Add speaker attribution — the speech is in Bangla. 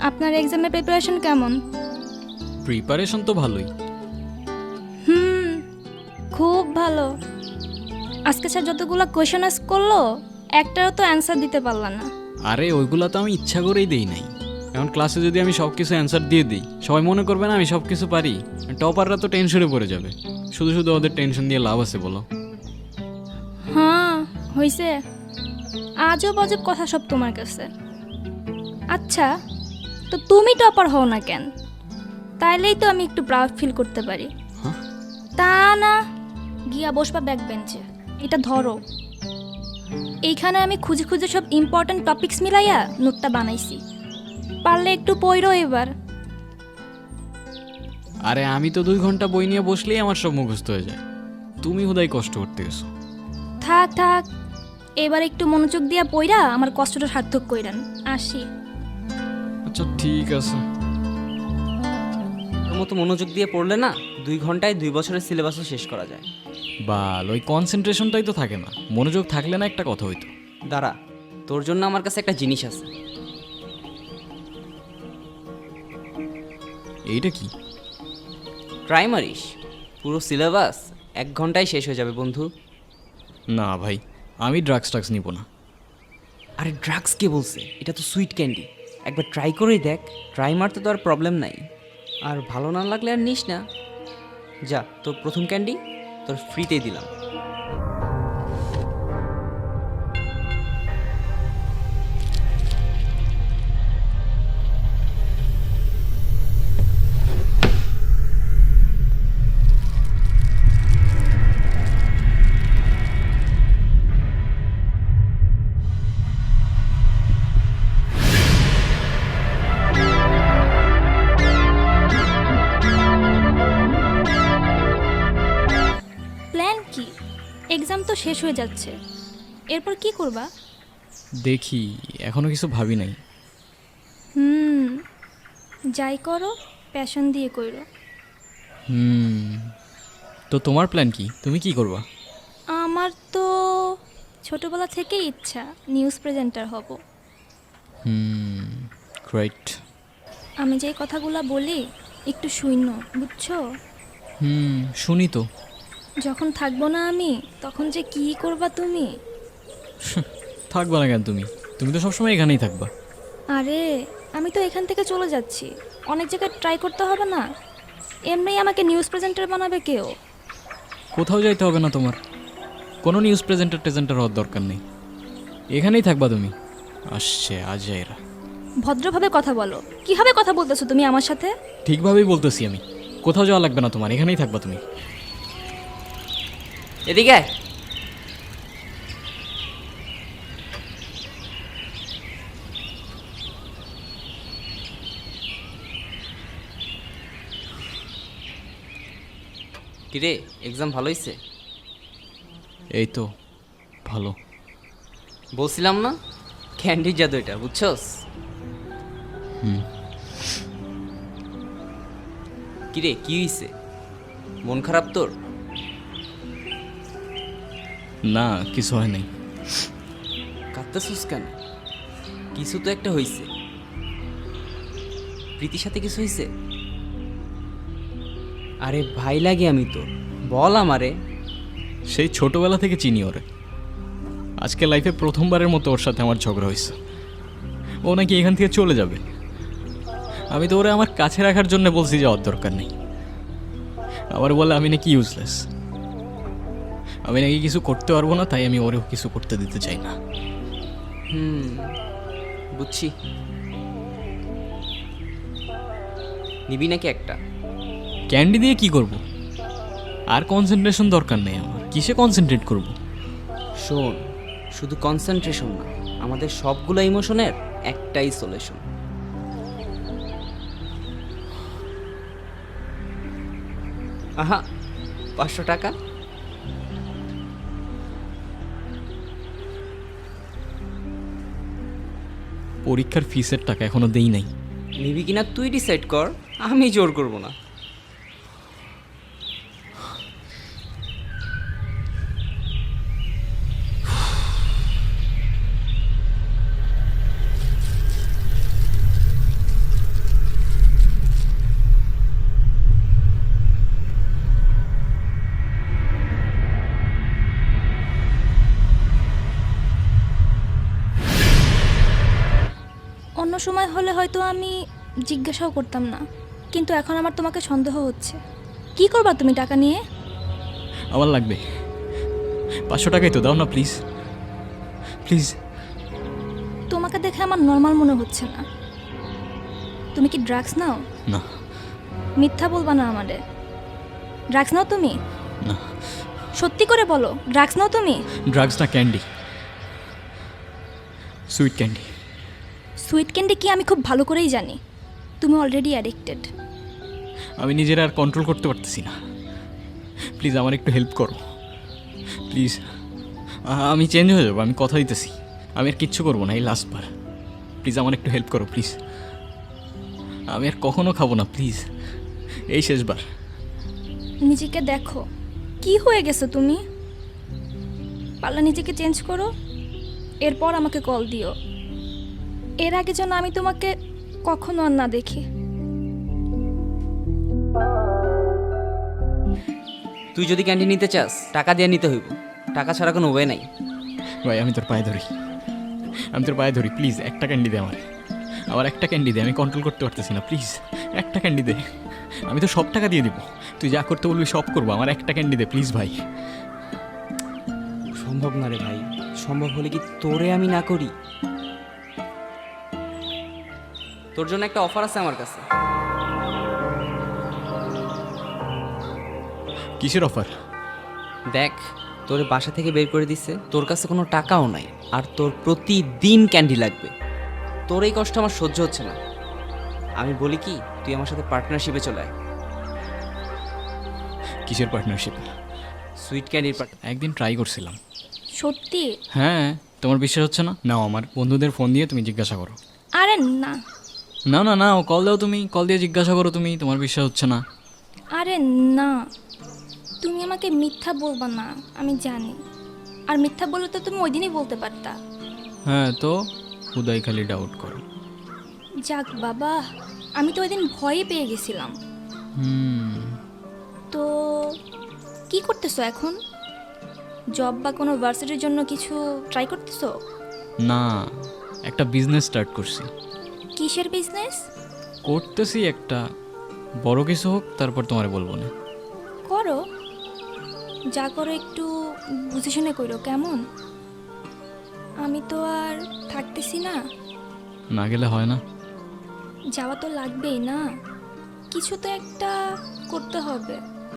Speaker 1: আপনার এক্সামের প্রিপারেশন কেমন?
Speaker 2: প্রিপারেশন তো ভালোই।
Speaker 1: খুব ভালো। আজকে স্যার যতগুলো কোয়েশন আস করলো একটারও তো অ্যান্সার দিতে পারলাম না।
Speaker 2: আরে ওইগুলো তো আমি ইচ্ছা করেই দেই নাই। এখন ক্লাসে যদি আমি সব কিছু অ্যান্সার দিয়ে দিই, সবাই মনে করবে না আমি সব কিছু পারি। টপাররা তো টেনশনে পড়ে যাবে। শুধু শুধু ওদের টেনশন দিয়ে লাভ আছে বলো?
Speaker 1: হ্যাঁ হয়েছে, আজব আজব কথা সব তোমার কাছে। আচ্ছা, তো তুমি টপার হও না কেন? তাইলেই তো আমি একটু প্রাউড ফিল করতে পারি।
Speaker 2: হ্যাঁ?
Speaker 1: তা না, গিয়া বসবা ব্যাক বেঞ্চে। এটা ধরো, এইখানে আমি খুঁজে খুঁজে সব ইম্পর্টেন্ট টপিকস মিলাইয়া নোটটা বানাইছি, পারলে একটু পড়ো এবার।
Speaker 2: আরে আমি তো 2 ঘন্টা বই নিয়ে বসলেই আমার সব মুখস্থ হয়ে যায়। তুমি হুদাই কষ্ট করতে গেছো।
Speaker 1: থাক থাক, এবার একটু মনোযোগ দিয়া পইরা আমার কষ্টটা সার্থক কইরান। আসি।
Speaker 2: আচ্ছা ঠিক আছে।
Speaker 3: তোর মতো মনোযোগ দিয়ে পড়লে না 2 ঘন্টায় 2 বছরের সিলেবাসও শেষ করা যায়।
Speaker 2: বাল, ওই কনসেন্ট্রেশনটাই তো থাকে না। মনোযোগ থাকলে না একটা কথা হইতো।
Speaker 3: দাঁড়া, তোর জন্য আমার কাছে একটা জিনিস আছে।
Speaker 2: এইটা কি?
Speaker 3: ট্রাই মারিস, পুরো সিলেবাস 1 ঘন্টায় শেষ হয়ে যাবে বন্ধু।
Speaker 2: না ভাই, আমি ড্রাগস নিব না।
Speaker 3: আরে ড্রাগস কে বলছে? এটা তো সুইট ক্যান্ডি। একবার ট্রাই করেই দেখ। ট্রাই মারতে তো আর প্রবলেম নাই। আর ভালো না লাগলে আর নিস না। যা, তোর প্রথম ক্যান্ডি তোর ফ্রিতেই দিলাম।
Speaker 1: প্ল্যান কি? এক্সাম তো শেষ হয়ে যাচ্ছে, এরপর কি করবা?
Speaker 2: দেখি, এখনো কিছু ভাবি নাই।
Speaker 1: যাই করো প্যাশন দিয়ে কইরো।
Speaker 2: তো তোমার প্ল্যান কি? তুমি কি করবা?
Speaker 1: আমার তো ছোটবেলা থেকেই ইচ্ছা নিউজ প্রেজেন্টার হব।
Speaker 2: গ্রেট।
Speaker 1: আমি যে কথাগুলো বলি একটু শূন্য, বুঝছো?
Speaker 2: শুনি তো।
Speaker 1: যখন থাকবো না আমি, তখন যে কি করবা তুমি?
Speaker 2: থাকবা না কেন তুমি? তুমি তো সবসময় এখানেই থাকবা।
Speaker 1: আরে আমি তো এখান থেকে চলে যাচ্ছি, অনেক জায়গায় ট্রাই করতে হবে না? এমনি আমাকে নিউজ প্রেজেন্টার বানাবে কেউ?
Speaker 2: কোথাও যাইতে হবে না তোমার। কোনো নিউজ প্রেজেন্টার হওয়ার দরকার নেই। এখানেই থাকবা তুমি। আসছে আজাইরা।
Speaker 1: ভদ্রভাবে কথা বলো। কিভাবে কথা বলতেছো তুমি আমার সাথে?
Speaker 2: ঠিকভাবেই বলতেছি আমি। কোথাও যাওয়া লাগবে না তোমার, এখানেই থাকবা তুমি।
Speaker 3: এদিকে আয়। কিরে, এক্সাম ভালো হয়েছে?
Speaker 2: এই তো ভালো।
Speaker 3: বলছিলাম না, ক্যান্ডির জাদু এটা, বুঝছস? কিরে, কি হইছে? মন খারাপ তোর?
Speaker 2: না, কিছু হয় নাই।
Speaker 3: কাঁদতেছিস কেন? কিছু তো একটা হইছে। প্রীতির সাথে কিছু হইছে? আরে ভাই লাগে আমি তোর, বল আমারে।
Speaker 2: সেই ছোটবেলা থেকে চিনি ওরে। আজকে লাইফে প্রথমবারের মতো ওর সাথে আমার ঝগড়া হয়েছে। ও নাকি এখান থেকে চলে যাবে। আমি তো ওরে আমার কাছে রাখার জন্য বলছি যে ওর দরকার নেই। আবার বলে আমি নাকি ইউজলেস, আমি নাকি কিছু করতে পারবো না, তাই আমি ওরেও কিছু করতে দিতে চাই না।
Speaker 3: বুঝছি। নিবি নাকি একটা?
Speaker 2: ক্যান্ডি দিয়ে কি করব? আর কনসেন্ট্রেশন দরকার নেই আমার। কিসে কনসেন্ট্রেট করব?
Speaker 3: শোন, শুধু কনসেন্ট্রেশন না, আমাদের সবগুলো ইমোশনের একটাই সলিউশন। আহা, 500 টাকা।
Speaker 2: পরীক্ষার ফিসের টাকা এখনো দেই নাই।
Speaker 3: নিবি কিনা তুই ডিসাইড কর, আমি জোর করব না।
Speaker 1: অন্য সময় হলে হয়তো আমি জিজ্ঞাসাও করতাম না, কিন্তু এখন আমার তোমাকে সন্দেহ হচ্ছে। কি করবা তুমি টাকা নিয়ে?
Speaker 2: আমার লাগবে 500 টাকাই তো, দাও না প্লিজ প্লিজ।
Speaker 1: তোমাকে দেখে আমার নর্মাল মনে হচ্ছে না। তুমি কি ড্রাগস নাও?
Speaker 2: না
Speaker 1: মিথ্যা বলবা না আমারে। ড্রাগস নাও তুমি?
Speaker 2: না,
Speaker 1: সত্যি করে বলো, ড্রাগস নাও তুমি?
Speaker 2: ড্রাগস না, candy, sweet candy.
Speaker 1: Sweet candy কি আমি খুব ভালো করেই জানি। তুমি অলরেডি অ্যাডিক্টেড।
Speaker 2: আমি নিজের আর কন্ট্রোল করতে পারতেছি না। প্লিজ আমার একটু হেল্প করো প্লিজ। আমি চেঞ্জ হয়ে যাবো, আমি কথা দিতেছি। আমি আর কিচ্ছু করবো না, এই লাস্টবার। প্লিজ আমার একটু হেল্প করো প্লিজ। আমি আর কখনো খাবো না প্লিজ, এই শেষবার।
Speaker 1: নিজেকে দেখো, কি হয়ে গেছো তুমি? পারলে নিজেকে চেঞ্জ করো, এরপর আমাকে কল দিও। এর আগে যেন আমি তোমাকে কখনো আর না দেখি।
Speaker 3: তুই যদি ক্যান্ডি নিতে চাস টাকা দিয়ে নিতে হইব, টাকা ছাড়া কোনো ওয়ে নাই।
Speaker 2: ভাই আমি তোর পায়ে ধরি, আমি তোর পায়ে ধরি, প্লিজ একটা ক্যান্ডি দে আমার। আবার একটা ক্যান্ডি দে, আমি কন্ট্রোল করতে পারতেছি না, প্লিজ একটা ক্যান্ডি দে। আমি তো সব টাকা দিয়ে দিব, তুই যা করতে বলবি সব করবো, আমার একটা ক্যান্ডি দে প্লিজ ভাই।
Speaker 3: সম্ভব না রে ভাই, সম্ভব হলে কি তোরে আমি না করি? তোর জন্য একটা অফার আছে আমার কাছে।
Speaker 2: কিসের অফার?
Speaker 3: দেখ, তোর বাসা থেকে বের করে দিচ্ছে, তোর কাছে কোনো টাকাও নাই, আর তোর প্রতিদিন ক্যান্ডি লাগবে। তোর এই কষ্ট আমার সহ্য হচ্ছে না। আমি বলি কি, তুই আমার সাথে পার্টনারশিপে চলে আয়।
Speaker 2: কিসের পার্টনারশিপ?
Speaker 3: সুইট ক্যান্ডির
Speaker 2: একদিন ট্রাই করছিলাম।
Speaker 1: সত্যি?
Speaker 2: হ্যাঁ, তোমার বিশ্বাস হচ্ছে না? নাও আমার বন্ধুদের ফোন দিয়ে তুমি জিজ্ঞাসা করো।
Speaker 1: আরে না।
Speaker 2: না না না, ও কল দাও, তুমি কল দিয়ে জিজ্ঞাসা করো, তুমি তোমার বিশ্বাস হচ্ছে না।
Speaker 1: আরে না, তুমি আমাকে মিথ্যা বলবা না, আমি জানি। আর মিথ্যা বললে তো তুমি ওই দিনই বলতে পারতা।
Speaker 2: হ্যাঁ তো উদয় খালি ডাউট করো।
Speaker 1: যাক বাবা, আমি তো ওই দিন ভয়ে পেয়ে গেছিলাম। তো কি করতেছো এখন? জব বা কোনো ভার্সিটির জন্য কিছু ট্রাই করতেছো?
Speaker 2: না, একটা বিজনেস স্টার্ট করছি।
Speaker 1: কিসের বিজনেস?
Speaker 2: করতেছি একটা, বড় কিছু হোক তারপর তোমারে বলবো না।
Speaker 1: করো, যা করো একটু বুঝে শুনে করো, কেমন? আমি তো আর থাকতেছি না।
Speaker 2: না গেলে হয় না।
Speaker 1: যাওয়া তো লাগবেই না, কিছু তো একটা করতে হবে।